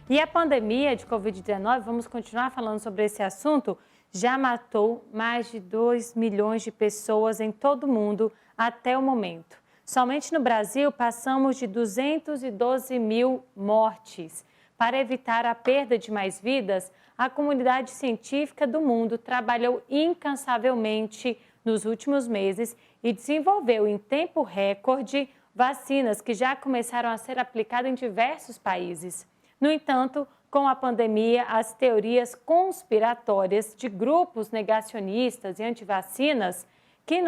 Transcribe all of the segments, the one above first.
E a pandemia de Covid-19, vamos continuar falando sobre esse assunto, já matou mais de 2 milhões de pessoas em todo o mundo até o momento. Somente no Brasil, passamos de 212 mil mortes. Para evitar a perda de mais vidas, a comunidade científica do mundo trabalhou incansavelmente nos últimos meses e desenvolveu em tempo recorde vacinas que já começaram a ser aplicadas em diversos países. No entanto, com a pandemia, as teorias conspiratórias de grupos negacionistas e antivacinas que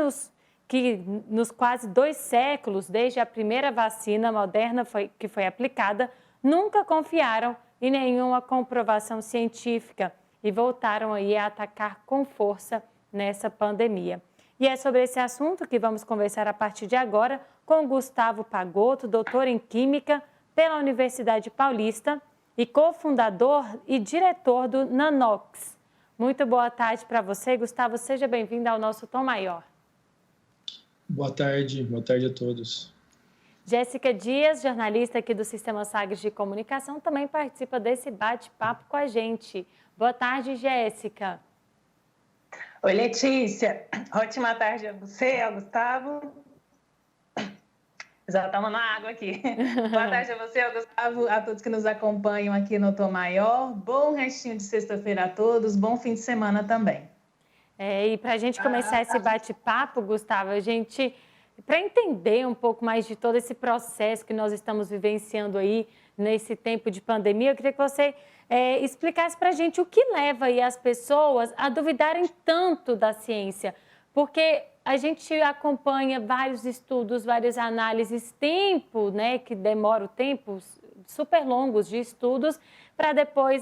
nos quase 2 séculos, desde a primeira vacina moderna que foi aplicada, nunca confiaram em nenhuma comprovação científica e voltaram aí a atacar com força nessa pandemia. E é sobre esse assunto que vamos conversar a partir de agora com Gustavo Pagotto, doutor em Química pela Universidade Paulista e cofundador e diretor do Nanox. Muito boa tarde para você, Gustavo. Seja bem-vindo ao nosso Tom Maior. Boa tarde a todos. Jéssica Dias, jornalista aqui do Sistema Sagres de Comunicação, também participa desse bate-papo com a gente. Boa tarde, Jéssica. Oi, Letícia. Ótima tarde a você, ao Gustavo. Já estamos na água aqui. Boa tarde a você, ao Gustavo, a todos que nos acompanham aqui no Tom Maior. Bom restinho de sexta-feira a todos, bom fim de semana também. E para a gente começar esse bate-papo, Gustavo, para entender um pouco mais de todo esse processo que nós estamos vivenciando aí nesse tempo de pandemia, eu queria que você explicasse para a gente o que leva aí as pessoas a duvidarem tanto da ciência, porque a gente acompanha vários estudos, várias análises, que demora o tempo, super longos de estudos, para depois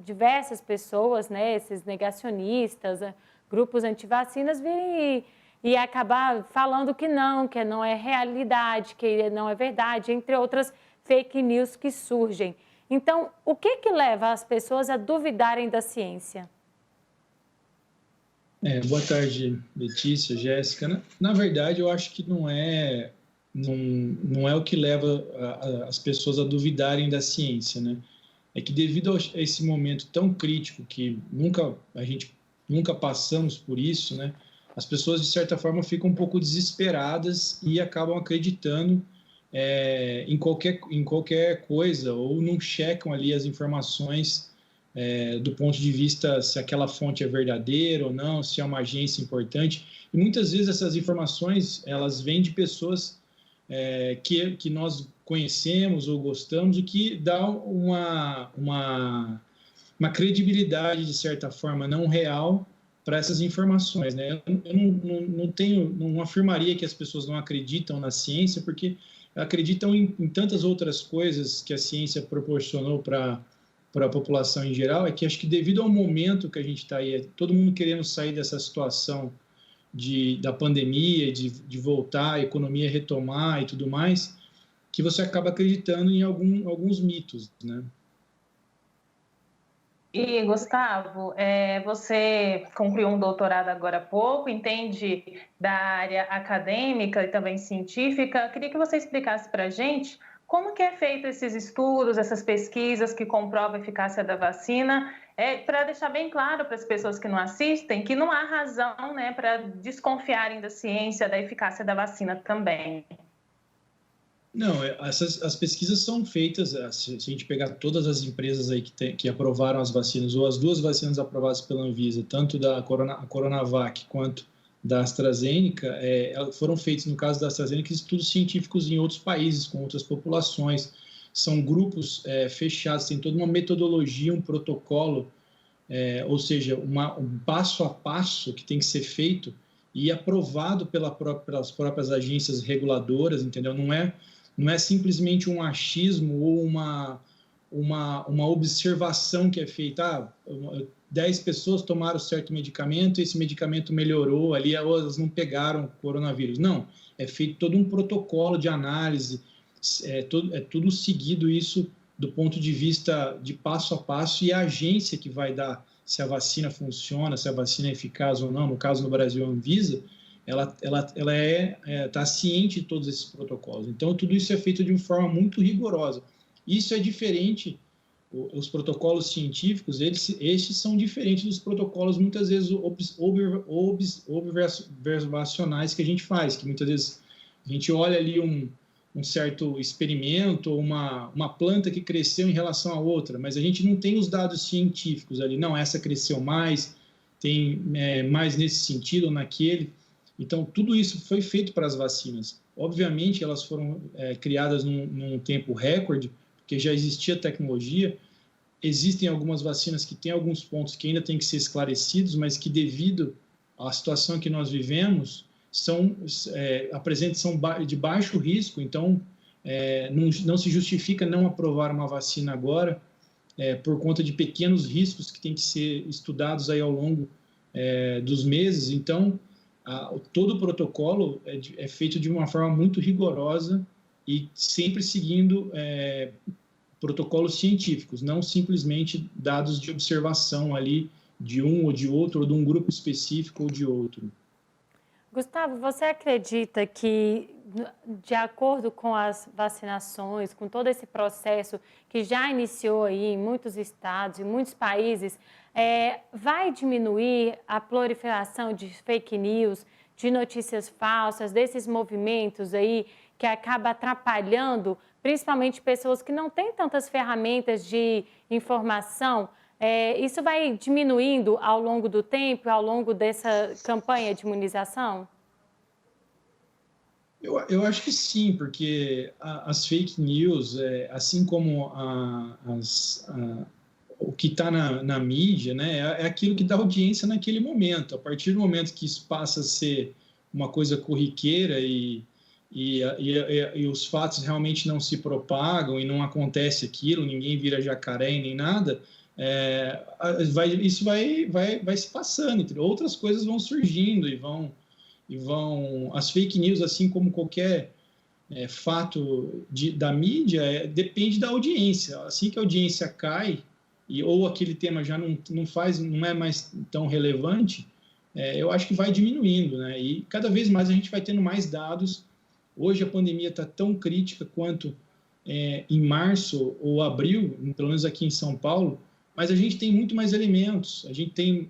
diversas pessoas, esses negacionistas, grupos antivacinas, virem e acabar falando que não é realidade, que não é verdade, entre outras fake news que surgem. Então, o que leva as pessoas a duvidarem da ciência? Boa tarde, Letícia, Jéssica. Na verdade, eu acho que não é o que leva as pessoas a duvidarem da ciência, né? É que devido a esse momento tão crítico que a gente nunca passamos por isso, né? As pessoas, de certa forma, ficam um pouco desesperadas e acabam acreditando em qualquer coisa ou não checam ali as informações do ponto de vista se aquela fonte é verdadeira ou não, se é uma agência importante. E muitas vezes essas informações, elas vêm de pessoas que nós conhecemos ou gostamos, o que dá uma credibilidade, de certa forma, não real para essas informações, né? Eu não afirmaria que as pessoas não acreditam na ciência, porque acreditam em tantas outras coisas que a ciência proporcionou para a população em geral. É que acho que devido ao momento que a gente está aí, todo mundo querendo sair dessa situação da pandemia, de voltar, a economia retomar e tudo mais, que você acaba acreditando em alguns mitos, né? E, Gustavo, você concluiu um doutorado agora há pouco, entende da área acadêmica e também científica. Queria que você explicasse para a gente como que é feito esses estudos, essas pesquisas que comprovam a eficácia da vacina, para deixar bem claro para as pessoas que não assistem que não há razão, né, para desconfiarem da ciência, da eficácia da vacina também. Não, as pesquisas são feitas, se a gente pegar todas as empresas aí que aprovaram as vacinas, ou as 2 vacinas aprovadas pela Anvisa, tanto da Coronavac quanto da AstraZeneca, foram feitos, no caso da AstraZeneca, estudos científicos em outros países, com outras populações. São grupos fechados, tem toda uma metodologia, um protocolo, ou seja, um passo a passo que tem que ser feito e aprovado pelas próprias agências reguladoras, entendeu? Não é simplesmente um achismo ou uma observação que é feita. 10 pessoas tomaram certo medicamento e esse medicamento melhorou, ali elas não pegaram coronavírus. Não, é feito todo um protocolo de análise, tudo seguido isso do ponto de vista de passo a passo, e a agência que vai dar se a vacina funciona, se a vacina é eficaz ou não, no caso no Brasil a Anvisa, ela está ciente de todos esses protocolos. Então, tudo isso é feito de uma forma muito rigorosa. Isso é diferente os protocolos científicos, estes são diferentes dos protocolos, muitas vezes, observacionais que a gente faz, que muitas vezes a gente olha ali um certo experimento, uma planta que cresceu em relação a outra, mas a gente não tem os dados científicos ali, não, essa cresceu mais, tem mais nesse sentido ou naquele. Então, tudo isso foi feito para as vacinas. Obviamente, elas foram criadas num tempo recorde, porque já existia tecnologia. Existem algumas vacinas que têm alguns pontos que ainda têm que ser esclarecidos, mas que, devido à situação que nós vivemos, são de baixo risco. Então, não se justifica não aprovar uma vacina agora, por conta de pequenos riscos que têm que ser estudados aí ao longo dos meses. Então, todo o protocolo é feito de uma forma muito rigorosa e sempre seguindo protocolos científicos, não simplesmente dados de observação ali de um ou de outro, ou de um grupo específico ou de outro. Gustavo, você acredita que, de acordo com as vacinações, com todo esse processo que já iniciou aí em muitos estados, em muitos países, vai diminuir a proliferação de fake news, de notícias falsas, desses movimentos aí que acaba atrapalhando, principalmente pessoas que não têm tantas ferramentas de informação? Isso vai diminuindo ao longo do tempo, ao longo dessa campanha de imunização? Eu acho que sim, porque as fake news, assim como o que está na mídia, né, é aquilo que dá audiência naquele momento. A partir do momento que isso passa a ser uma coisa corriqueira e os fatos realmente não se propagam e não acontece aquilo, ninguém vira jacaré nem nada, isso vai se passando, entre outras coisas vão surgindo e vão as fake news, assim como qualquer fato da mídia, depende da audiência. Assim que a audiência cai ou aquele tema já não é mais tão relevante, eu acho que vai diminuindo, né? E cada vez mais a gente vai tendo mais dados. Hoje a pandemia está tão crítica quanto em março ou abril, pelo menos aqui em São Paulo, mas a gente tem muito mais elementos,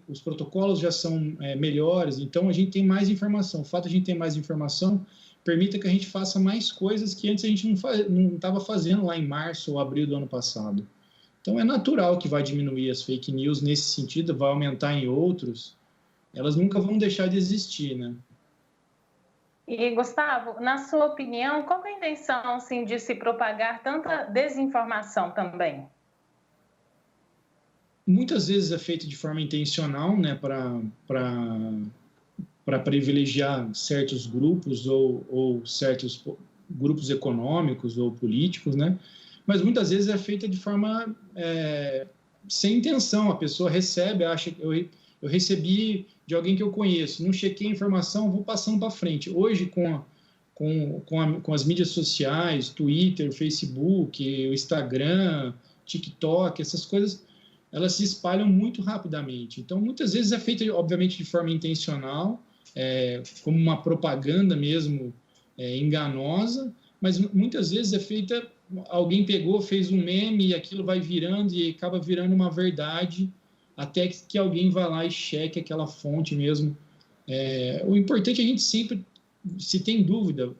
os protocolos já são melhores, então a gente tem mais informação. O fato de a gente ter mais informação permite que a gente faça mais coisas que antes a gente não estava fazendo lá em março ou abril do ano passado. Então é natural que vai diminuir as fake news nesse sentido, vai aumentar em outros, elas nunca vão deixar de existir, né? E, Gustavo, na sua opinião, qual é a intenção assim, de se propagar tanta desinformação também? Muitas vezes é feito de forma intencional, né, para privilegiar certos grupos ou certos grupos econômicos ou políticos, né? Mas muitas vezes é feita de forma sem intenção. A pessoa recebe, acha que eu recebi de alguém que eu conheço, não chequei a informação, vou passando para frente. Hoje, com as mídias sociais, Twitter, Facebook, o Instagram, TikTok, essas coisas, elas se espalham muito rapidamente. Então, muitas vezes é feita, obviamente, de forma intencional, como uma propaganda mesmo enganosa, mas muitas vezes é feita, alguém pegou, fez um meme e aquilo vai virando e acaba virando uma verdade, até que alguém vá lá e cheque aquela fonte mesmo. O importante é a gente sempre, se tem dúvida,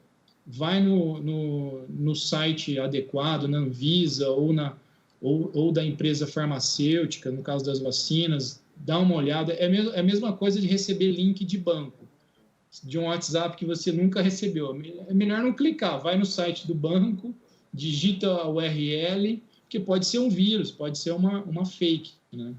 vai no site adequado, na Anvisa ou da empresa farmacêutica, no caso das vacinas, dá uma olhada. É a mesma coisa de receber link de banco, de um WhatsApp que você nunca recebeu. É melhor não clicar, vai no site do banco, digita a URL, que pode ser um vírus, pode ser uma fake, né?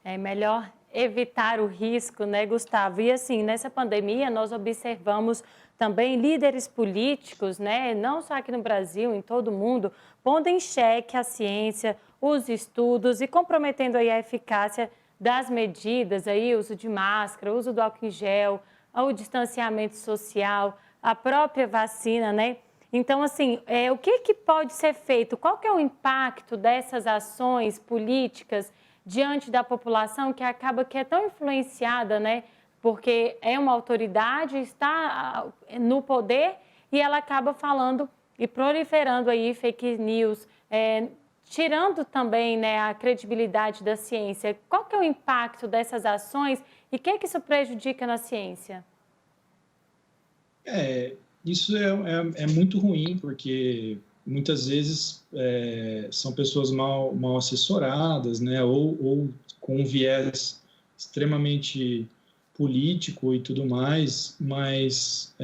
É melhor evitar o risco, né, Gustavo? E assim, nessa pandemia, nós observamos também líderes políticos, né, não só aqui no Brasil, em todo o mundo, pondo em xeque a ciência, os estudos e comprometendo aí a eficácia das medidas, aí, uso de máscara, uso do álcool em gel, o distanciamento social, a própria vacina, né? Então, assim, o que pode ser feito? Qual que é o impacto dessas ações políticas diante da população que acaba que é tão influenciada, né? Porque é uma autoridade, está no poder e ela acaba falando e proliferando aí fake news, tirando também, né, a credibilidade da ciência. Qual que é o impacto dessas ações e o que isso prejudica na ciência? Isso é muito ruim, porque muitas vezes são pessoas mal assessoradas, né, ou com um viés extremamente político e tudo mais, mas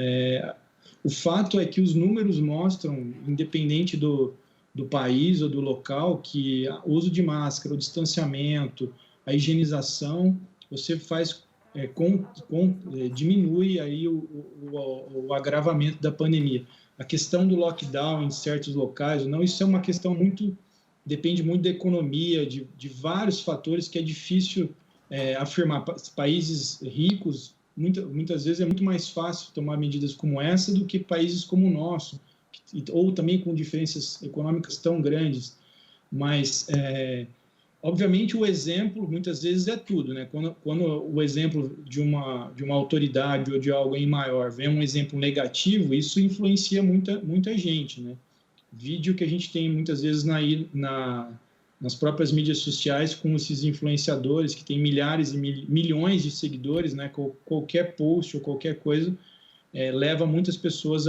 o fato é que os números mostram, independente do país ou do local, que o uso de máscara, o distanciamento, a higienização, você faz diminui aí o agravamento da pandemia. A questão do lockdown em certos locais, não, isso é uma questão depende muito da economia, de vários fatores que é difícil afirmar. Países ricos, muitas vezes é muito mais fácil tomar medidas como essa do que países como o nosso, ou também com diferenças econômicas tão grandes. Mas obviamente, o exemplo, muitas vezes, é tudo, né? Quando o exemplo de uma autoridade ou de alguém maior vem um exemplo negativo, isso influencia muita gente, né? Vídeo que a gente tem, muitas vezes, nas próprias mídias sociais, com esses influenciadores que têm milhares e milhões de seguidores, né? Qualquer post ou qualquer coisa leva muitas pessoas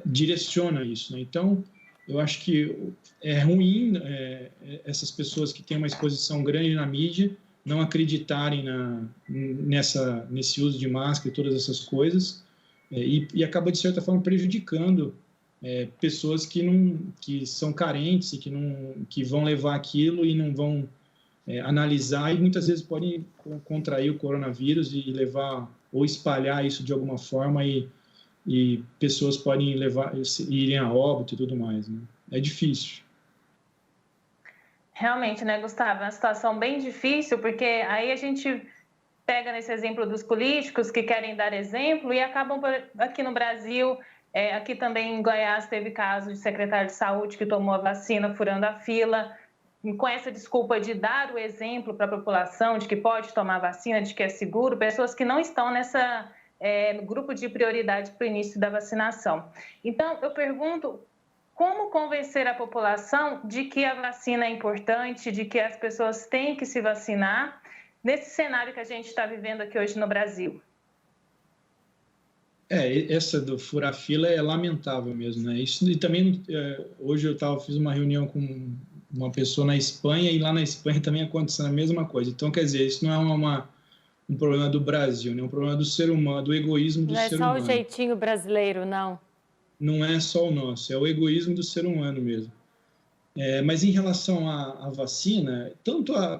direciona isso, né? Então, eu acho que é ruim essas pessoas que têm uma exposição grande na mídia não acreditarem nesse uso de máscara e todas essas coisas, e acaba, de certa forma, prejudicando pessoas que são carentes e que vão levar aquilo e não vão analisar, e muitas vezes podem contrair o coronavírus e levar ou espalhar isso de alguma forma, e pessoas podem irem a óbito e tudo mais, né? É difícil. Realmente, né, Gustavo? É uma situação bem difícil, porque aí a gente pega nesse exemplo dos políticos que querem dar exemplo e acabam aqui no Brasil, aqui também em Goiás teve caso de secretário de saúde que tomou a vacina furando a fila, com essa desculpa de dar o exemplo para a população de que pode tomar vacina, de que é seguro, pessoas que não estão no grupo de prioridade para o início da vacinação. Então, eu pergunto, como convencer a população de que a vacina é importante, de que as pessoas têm que se vacinar, nesse cenário que a gente está vivendo aqui hoje no Brasil? Essa do furar fila é lamentável mesmo, né? Isso, e também, hoje eu fiz uma reunião com uma pessoa na Espanha, e lá na Espanha também aconteceu a mesma coisa. Então, quer dizer, isso não é um problema do Brasil, né? É um problema do ser humano, do egoísmo do ser humano. Não é só o jeitinho brasileiro, não. Não é só o nosso, é o egoísmo do ser humano mesmo. Mas em relação à vacina,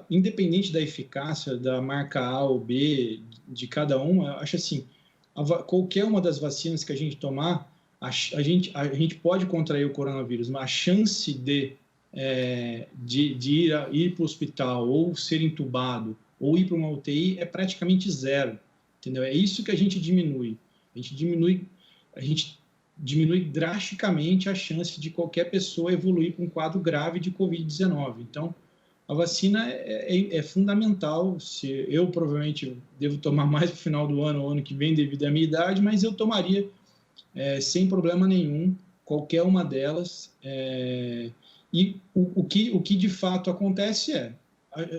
independente da eficácia da marca A ou B de cada um, eu acho assim, qualquer uma das vacinas que a gente tomar, a gente pode contrair o coronavírus, mas a chance de ir para o hospital, ou ser entubado, ou ir para uma UTI é praticamente zero, entendeu? É isso que a gente diminui. A gente diminui drasticamente a chance de qualquer pessoa evoluir para um quadro grave de Covid-19. Então, a vacina é fundamental. Eu provavelmente devo tomar mais no final do ano ou ano que vem, devido à minha idade, mas eu tomaria sem problema nenhum qualquer uma delas. E o que de fato acontece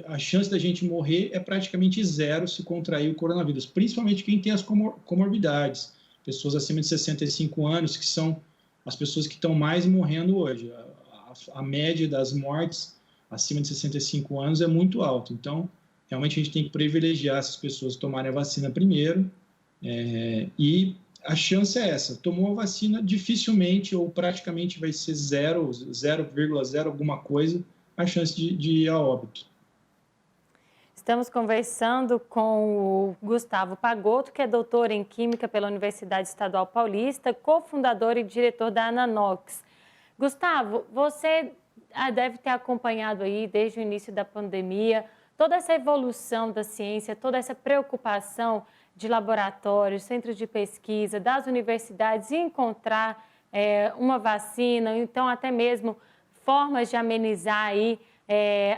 a chance da gente morrer é praticamente zero se contrair o coronavírus, principalmente quem tem as comorbidades, pessoas acima de 65 anos, que são as pessoas que estão mais morrendo hoje. A média das mortes acima de 65 anos é muito alta. Então, realmente a gente tem que privilegiar essas pessoas tomarem a vacina primeiro, e a chance é essa. Tomou a vacina, dificilmente ou praticamente vai ser 0,0 alguma coisa a chance de ir a óbito. Estamos conversando com o Gustavo Pagotto, que é doutor em Química pela Universidade Estadual Paulista, cofundador e diretor da Ananox. Gustavo, você deve ter acompanhado aí desde o início da pandemia toda essa evolução da ciência, toda essa preocupação de laboratórios, centros de pesquisa, das universidades em encontrar uma vacina, então até mesmo formas de amenizar aí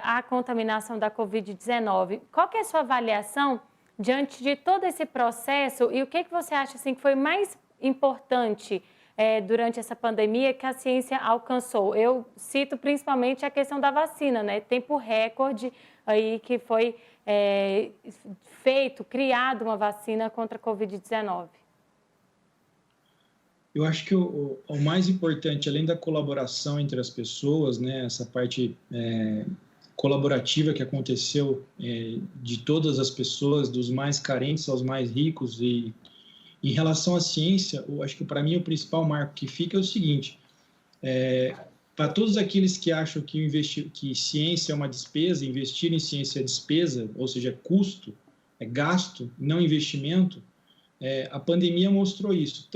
a contaminação da Covid-19. Qual que é a sua avaliação diante de todo esse processo e o que você acha assim, que foi mais importante durante essa pandemia que a ciência alcançou? Eu cito principalmente a questão da vacina, né? Tempo recorde aí que foi criado uma vacina contra a Covid-19. Eu acho que o mais importante, além da colaboração entre as pessoas, né, essa parte colaborativa que aconteceu de todas as pessoas, dos mais carentes aos mais ricos, e em relação à ciência, eu acho que para mim o principal marco que fica é o seguinte: para todos aqueles que acham que ciência é uma despesa, investir em ciência é despesa, ou seja, é custo, é gasto, não investimento, a pandemia mostrou isso,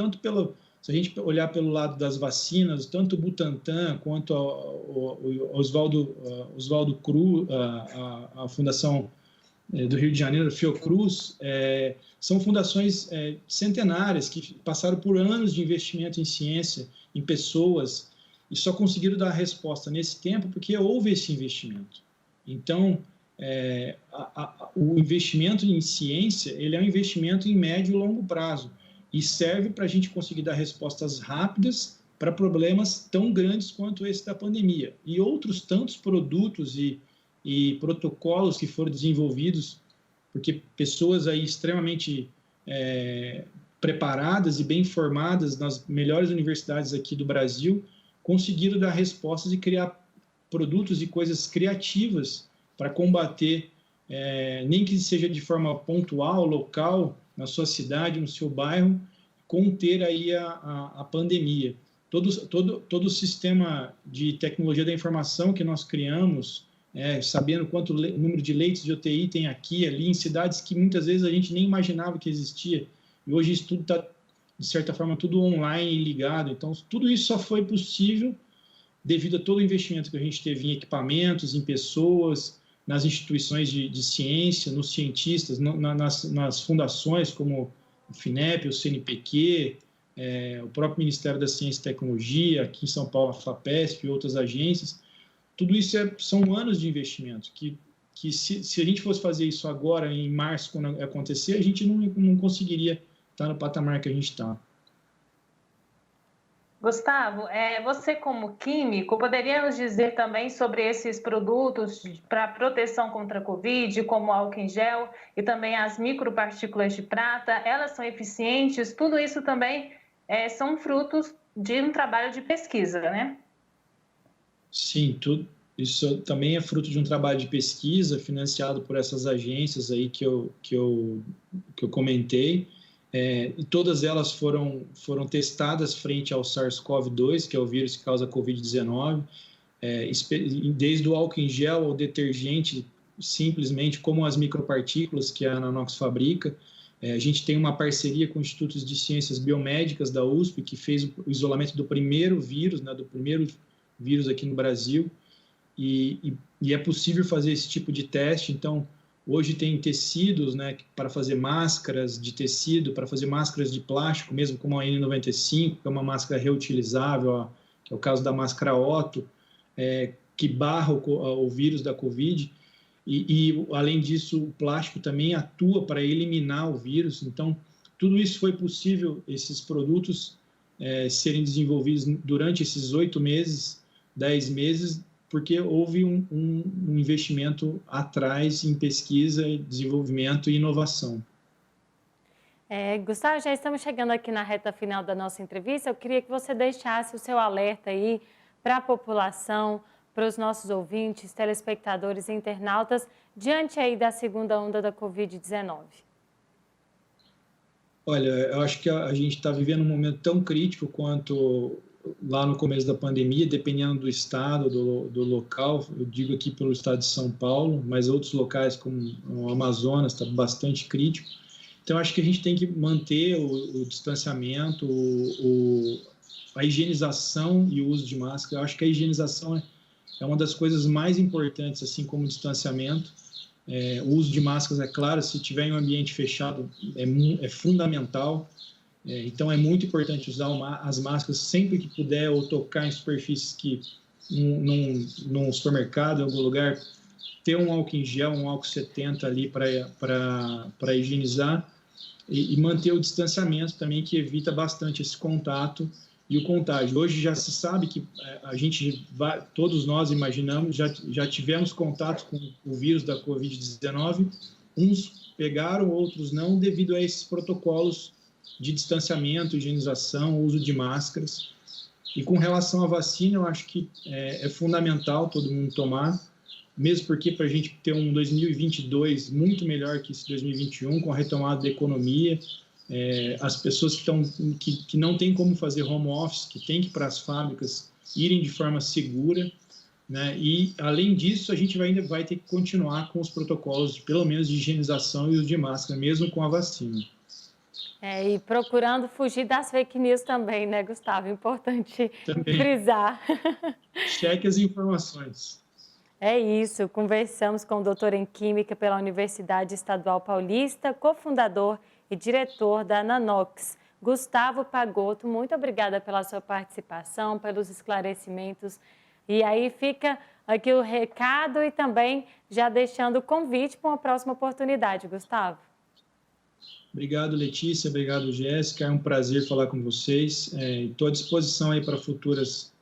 se a gente olhar pelo lado das vacinas, tanto o Butantan quanto o Oswaldo Cruz, a Fundação do Rio de Janeiro, Fiocruz, são fundações centenárias que passaram por anos de investimento em ciência, em pessoas, e só conseguiram dar a resposta nesse tempo porque houve esse investimento. Então, o investimento em ciência, ele é um investimento em médio e longo prazo, e serve para a gente conseguir dar respostas rápidas para problemas tão grandes quanto esse da pandemia. E outros tantos produtos e protocolos que foram desenvolvidos, porque pessoas aí extremamente preparadas e bem formadas nas melhores universidades aqui do Brasil conseguiram dar respostas e criar produtos e coisas criativas para combater, nem que seja de forma pontual, local, na sua cidade, no seu bairro, conter aí a pandemia. Todo o sistema de tecnologia da informação que nós criamos, sabendo quanto número de leitos de UTI tem aqui, ali, em cidades que muitas vezes a gente nem imaginava que existia, e hoje isso tudo está, de certa forma, tudo online e ligado. Então, tudo isso só foi possível devido a todo o investimento que a gente teve em equipamentos, em pessoas, nas instituições de ciência, nos cientistas, nas fundações como o FINEP, o CNPq, o próprio Ministério da Ciência e Tecnologia, aqui em São Paulo, a FAPESP e outras agências. Tudo isso são anos de investimento, que se a gente fosse fazer isso agora, em março, quando acontecer, a gente não conseguiria estar no patamar que a gente está. Gustavo, você como químico, poderia nos dizer também sobre esses produtos para proteção contra a Covid, como álcool em gel e também as micropartículas de prata? Elas são eficientes? Tudo isso também são frutos de um trabalho de pesquisa, né? Sim, isso também é fruto de um trabalho de pesquisa financiado por essas agências aí que eu comentei. E todas elas foram testadas frente ao SARS-CoV-2, que é o vírus que causa a Covid-19, desde o álcool em gel ao detergente, simplesmente como as micropartículas que a Nanox fabrica. A gente tem uma parceria com institutos de ciências biomédicas da USP, que fez o isolamento do primeiro vírus, né, do primeiro vírus aqui no Brasil, e é possível fazer esse tipo de teste. Então, hoje tem tecidos, né, para fazer máscaras de tecido, para fazer máscaras de plástico, mesmo como a N95, que é uma máscara reutilizável, que é o caso da máscara Otto, que barra o vírus da Covid. E, além disso, o plástico também atua para eliminar o vírus. Então, tudo isso foi possível, esses produtos serem desenvolvidos durante esses 8 meses, 10 meses, porque houve um investimento atrás em pesquisa, desenvolvimento e inovação. Gustavo, já estamos chegando aqui na reta final da nossa entrevista. Eu queria que você deixasse o seu alerta aí para a população, para os nossos ouvintes, telespectadores e internautas, diante aí da segunda onda da Covid-19. Olha, eu acho que a gente está vivendo um momento tão crítico quanto lá no começo da pandemia, dependendo do estado, do local. Eu digo aqui pelo estado de São Paulo, mas outros locais como o Amazonas está bastante crítico. Então, acho que a gente tem que manter o distanciamento, a higienização e o uso de máscara. Eu acho que a higienização é uma das coisas mais importantes, assim como o distanciamento. O uso de máscaras, é claro, se tiver em um ambiente fechado, é fundamental. Então, é muito importante usar as máscaras sempre que puder, ou tocar em superfícies que, num supermercado, em algum lugar, ter um álcool em gel, um álcool 70 ali para higienizar, e manter o distanciamento também, que evita bastante esse contato e o contágio. Hoje já se sabe que todos nós imaginamos, já tivemos contato com o vírus da Covid-19, uns pegaram, outros não, devido a esses protocolos de distanciamento, higienização, uso de máscaras. E com relação à vacina, eu acho que é fundamental todo mundo tomar, mesmo porque para a gente ter um 2022 muito melhor que esse 2021, com a retomada da economia, as pessoas que não têm como fazer home office, que têm que ir para as fábricas, irem de forma segura, né? E, além disso, a gente ainda vai ter que continuar com os protocolos, pelo menos de higienização e uso de máscara, mesmo com a vacina. E procurando fugir das fake news também, né, Gustavo? Importante Também. frisar. Cheque as informações. É isso, conversamos com o doutor em Química pela Universidade Estadual Paulista, cofundador e diretor da Nanox, Gustavo Pagotto. Muito obrigada pela sua participação, pelos esclarecimentos. E aí fica aqui o recado e também já deixando o convite para uma próxima oportunidade, Gustavo. Obrigado, Letícia. Obrigado, Jéssica. É um prazer falar com vocês. Estou à disposição aí para futuros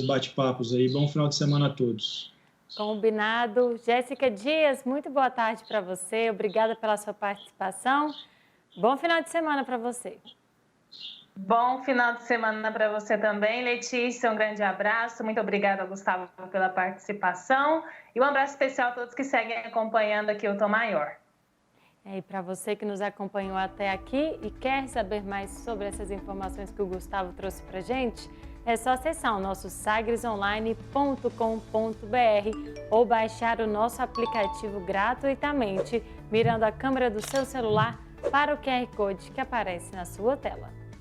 bate-papos aí. Bom final de semana a todos. Combinado. Jéssica Dias, muito boa tarde para você. Obrigada pela sua participação. Bom final de semana para você. Bom final de semana para você também, Letícia. Um grande abraço. Muito obrigada, Gustavo, pela participação. E um abraço especial a todos que seguem acompanhando aqui o Tom Maior. E para você que nos acompanhou até aqui e quer saber mais sobre essas informações que o Gustavo trouxe para a gente, é só acessar o nosso sagresonline.com.br ou baixar o nosso aplicativo gratuitamente, mirando a câmera do seu celular para o QR Code que aparece na sua tela.